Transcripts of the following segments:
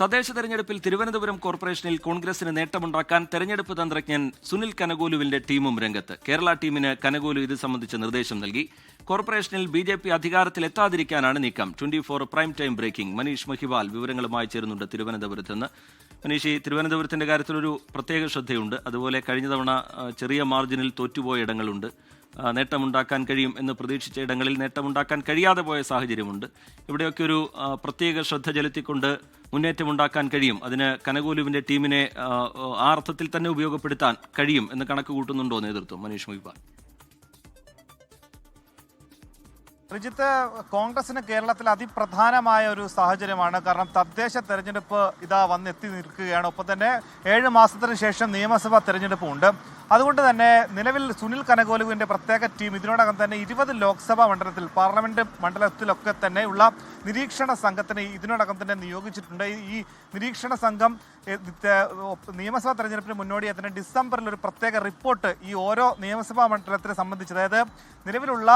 തദ്ദേശ തെരഞ്ഞെടുപ്പിൽ തിരുവനന്തപുരം കോർപ്പറേഷനിൽ കോൺഗ്രസിന് നേട്ടമുണ്ടാക്കാൻ തെരഞ്ഞെടുപ്പ് തന്ത്രജ്ഞൻ സുനിൽ കനഗോലുവിന്റെ ടീമും രംഗത്ത്. കേരള ടീമിന് കനഗോലു ഇത് സംബന്ധിച്ച നിർദ്ദേശം നൽകി. കോർപ്പറേഷനിൽ BJP അധികാരത്തിലെത്താതിരിക്കാനാണ് നീക്കം. 24 prime time breaking. Manish Mahiwal വിവരങ്ങളുമായി ചേരുന്നുണ്ട് തിരുവനന്തപുരത്ത് നിന്ന്. മനീഷ്, തിരുവനന്തപുരത്തിന്റെ കാര്യത്തിലൊരു പ്രത്യേക ശ്രദ്ധയുണ്ട്. അതുപോലെ കഴിഞ്ഞ തവണ ചെറിയ മാർജിനിൽ തോറ്റുപോയ ഇടങ്ങളുണ്ട്. നേട്ടമുണ്ടാക്കാൻ കഴിയും എന്ന് പ്രതീക്ഷിച്ച ഇടങ്ങളിൽ നേട്ടമുണ്ടാക്കാൻ കഴിയാതെ പോയ സാഹചര്യമുണ്ട്. ഇവിടെയൊക്കെ ഒരു പ്രത്യേക ശ്രദ്ധ ചെലുത്തിക്കൊണ്ട് മുന്നേറ്റമുണ്ടാക്കാൻ കഴിയും, അതിന് കനഗോലുവിന്റെ ടീമിനെ ആ അർത്ഥത്തിൽ തന്നെ ഉപയോഗപ്പെടുത്താൻ കഴിയും എന്ന് കണക്ക് കൂട്ടുന്നുണ്ടോ നേതൃത്വം? മനീഷ് മഹിബാൽ. റിജിത്ത്, കോൺഗ്രസിന് കേരളത്തിൽ അതിപ്രധാനമായ ഒരു സാഹചര്യമാണ്. കാരണം തദ്ദേശ തെരഞ്ഞെടുപ്പ് ഇതാ വന്നെത്തി നിൽക്കുകയാണ്. ഒപ്പം തന്നെ 7 മാസത്തിന് ശേഷം നിയമസഭാ തെരഞ്ഞെടുപ്പുണ്ട്. അതുകൊണ്ട് തന്നെ നിലവിൽ സുനിൽ കനഗോലുവിൻ്റെ പ്രത്യേക ടീം ഇതിനോടകം തന്നെ 20 ലോക്സഭാ മണ്ഡലത്തിൽ, പാർലമെന്റ് മണ്ഡലത്തിലൊക്കെ തന്നെയുള്ള നിരീക്ഷണ സംഘത്തിന് ഇതിനോടകം തന്നെ നിയോഗിച്ചിട്ടുണ്ട്. ഈ നിരീക്ഷണ സംഘം നിയമസഭാ തെരഞ്ഞെടുപ്പിന് മുന്നോടിയായി തന്നെ ഡിസംബറിൽ ഒരു പ്രത്യേക റിപ്പോർട്ട് ഈ ഓരോ നിയമസഭാ മണ്ഡലത്തിനെ സംബന്ധിച്ച്, അതായത് നിലവിലുള്ള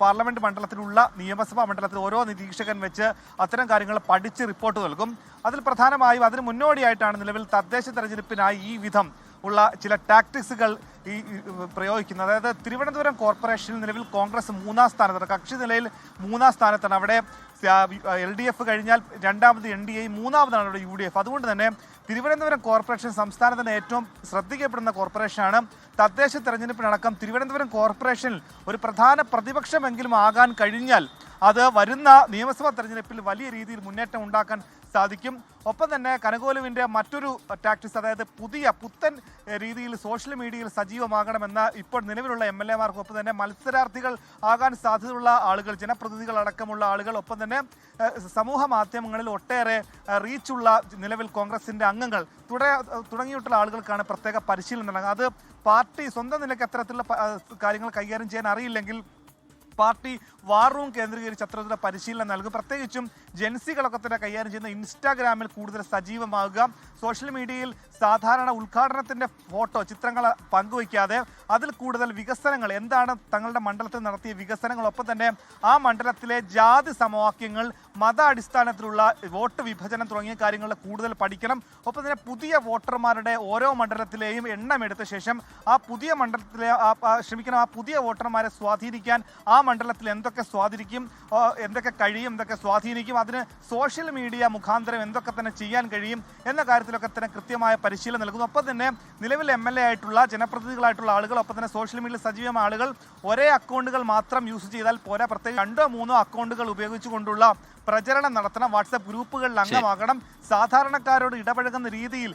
പാർലമെന്റ് മണ്ഡലത്തിലുള്ള നിയമസഭാ മണ്ഡലത്തിൽ ഓരോ നിരീക്ഷകൻ വെച്ച് അത്തരം കാര്യങ്ങൾ പഠിച്ച് റിപ്പോർട്ട് നൽകും. അതിൽ പ്രധാനമായും അതിന് മുന്നോടിയായിട്ടാണ് നിലവിൽ തദ്ദേശ തെരഞ്ഞെടുപ്പിനായി ഈ വിധം ഉള്ള ചില ടാക്ടിക്സുകൾ പ്രയോഗിക്കുന്നത്. അതായത് തിരുവനന്തപുരം കോർപ്പറേഷനിൽ നിലവിൽ കോൺഗ്രസ് 3-ാം സ്ഥാനത്താണ്, കക്ഷി നിലയിൽ 3-ാം സ്ഥാനത്താണ്. അവിടെ LDF കഴിഞ്ഞാൽ രണ്ടാമത് NDA, മൂന്നാമതാണ് അവിടെ UDF. അതുകൊണ്ട് തന്നെ തിരുവനന്തപുരം കോർപ്പറേഷൻ സംസ്ഥാനത്തിന് ഏറ്റവും ശ്രദ്ധിക്കപ്പെടുന്ന കോർപ്പറേഷനാണ്. തദ്ദേശ തെരഞ്ഞെടുപ്പിനടക്കം തിരുവനന്തപുരം കോർപ്പറേഷനിൽ ഒരു പ്രധാന പ്രതിപക്ഷമെങ്കിലും ആകാൻ കഴിഞ്ഞാൽ അത് വരുന്ന നിയമസഭാ തെരഞ്ഞെടുപ്പിൽ വലിയ രീതിയിൽ മുന്നേറ്റം ഉണ്ടാക്കാൻ സാധിക്കും. ഒപ്പം തന്നെ കനഗോലുവിൻ്റെ മറ്റൊരു ടാക്ടിക്സ്, അതായത് പുത്തൻ രീതിയിൽ സോഷ്യൽ മീഡിയയിൽ സജീവമാകണമെന്ന ഇപ്പോൾ നിലവിലുള്ള MLA-മാർക്കും ഒപ്പം തന്നെ മത്സരാർത്ഥികൾ ആകാൻ സാധ്യതയുള്ള ആളുകൾ, ജനപ്രതിനിധികൾ അടക്കമുള്ള ആളുകൾ, ഒപ്പം തന്നെ സമൂഹ മാധ്യമങ്ങളിൽ ഒട്ടേറെ റീച്ചുള്ള നിലവിൽ കോൺഗ്രസിൻ്റെ അംഗങ്ങൾ തുടങ്ങിയിട്ടുള്ള ആളുകൾക്കാണ് പ്രത്യേക പരിശീലനം നൽകുന്നത്. അത് പാർട്ടി സ്വന്തം നിലയ്ക്ക് അത്തരത്തിലുള്ള കാര്യങ്ങൾ കൈകാര്യം ചെയ്യാൻ അറിയില്ലെങ്കിൽ പാർട്ടി വാർ റൂം കേന്ദ്രീകരിച്ച് അത്തരത്തിലുള്ള പരിശീലനം നൽകും. പ്രത്യേകിച്ചും ജെൻസികളൊക്കെ തന്നെ കൈകാര്യം ചെയ്യുന്ന ഇൻസ്റ്റാഗ്രാമിൽ കൂടുതൽ സജീവമാകുക, സോഷ്യൽ മീഡിയയിൽ സാധാരണ ഉദ്ഘാടനത്തിൻ്റെ ചിത്രങ്ങൾ പങ്കുവയ്ക്കാതെ അതിൽ കൂടുതൽ വികസനങ്ങൾ, എന്താണ് തങ്ങളുടെ മണ്ഡലത്തിൽ നടത്തിയ വികസനങ്ങളൊപ്പം തന്നെ ആ മണ്ഡലത്തിലെ ജാതി സമവാക്യങ്ങൾ, മത അടിസ്ഥാനത്തിലുള്ള വോട്ട് വിഭജനം തുടങ്ങിയ കാര്യങ്ങൾ കൂടുതൽ പഠിക്കണം. ഒപ്പം തന്നെ പുതിയ വോട്ടർമാരുടെ ഓരോ മണ്ഡലത്തിലെയും എണ്ണം എടുത്ത ശേഷം ആ പുതിയ മണ്ഡലത്തിലെ ആ പുതിയ വോട്ടർമാരെ സ്വാധീനിക്കാൻ ആ മണ്ഡലത്തിൽ എന്തൊക്കെ സ്വാധീനിക്കും, എന്തൊക്കെ കഴിയും, എന്തൊക്കെ സ്വാധീനിക്കും, അതിന് സോഷ്യൽ മീഡിയ മുഖാന്തരം എന്തൊക്കെ തന്നെ ചെയ്യാൻ കഴിയും എന്ന കാര്യത്തിലൊക്കെ തന്നെ കൃത്യമായ പരിശീലനം നൽകുന്നു. ഒപ്പം തന്നെ നിലവിൽ MLA ആയിട്ടുള്ള ജനപ്രതിനിധികളായിട്ടുള്ള ആളുകൾ, ഒപ്പം തന്നെ സോഷ്യൽ മീഡിയയിൽ സജീവമായ ആളുകൾ ഒരേ അക്കൗണ്ടുകൾ മാത്രം യൂസ് ചെയ്താൽ പോരാ, പ്രത്യേകിച്ച് 2-3 അക്കൗണ്ടുകൾ ഉപയോഗിച്ചുകൊണ്ടുള്ള പ്രചരണം നടത്തണം. വാട്സാപ്പ് ഗ്രൂപ്പുകളിൽ അംഗമാകണം. സാധാരണക്കാരോട് ഇടപഴകുന്ന രീതിയിൽ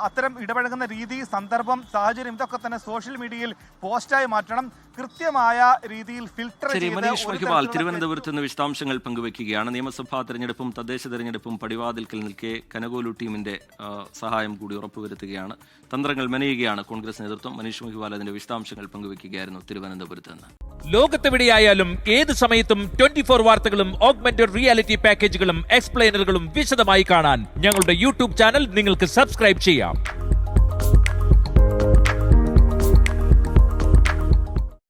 അത്തരം ഇടപഴകുന്ന രീതി, സന്ദർഭം, സാഹചര്യം ഇതൊക്കെ തന്നെ സോഷ്യൽ മീഡിയയിൽ പോസ്റ്റായി മാറ്റണം. കൃത്യമായ രീതിയിൽ ഫിൽട്ടർ ചെയ്ത്. മനീഷ് മഹിബാൽ തിരുവനന്തപുരത്ത് നിന്ന് വിശദാംശങ്ങൾ പങ്കുവയ്ക്കുകയാണ്. നിയമസഭാ തെരഞ്ഞെടുപ്പും തദ്ദേശ തെരഞ്ഞെടുപ്പും പടിവാതിൽക്കൽ നിൽക്കെ കനഗോലു ടീമിന്റെ സഹായം കൂടി ഉറപ്പുവരുത്തുകയാണ്. തന്ത്രങ്ങൾ മെനയുകയാണ് കോൺഗ്രസ് നേതൃത്വം. മനീഷ് മഹിബാൽ അതിന്റെ വിശദാംശങ്ങൾ പങ്കുവയ്ക്കുകയായിരുന്നു തിരുവനന്തപുരത്ത് നിന്ന്. ലോകത്തെവിടെയായാലും ഏത് സമയത്തും 24 വാർത്തകളും ഓഗ്മെന്റഡ് റിയാലിറ്റി പാക്കേജുകളും എക്സ്പ്ലെയിനറുകളും വിശദമായി കാണാൻ ഞങ്ങളുടെ YouTube ചാനൽ നിങ്ങൾക്ക് സബ്സ്ക്രൈബ് ചെയ്യാം.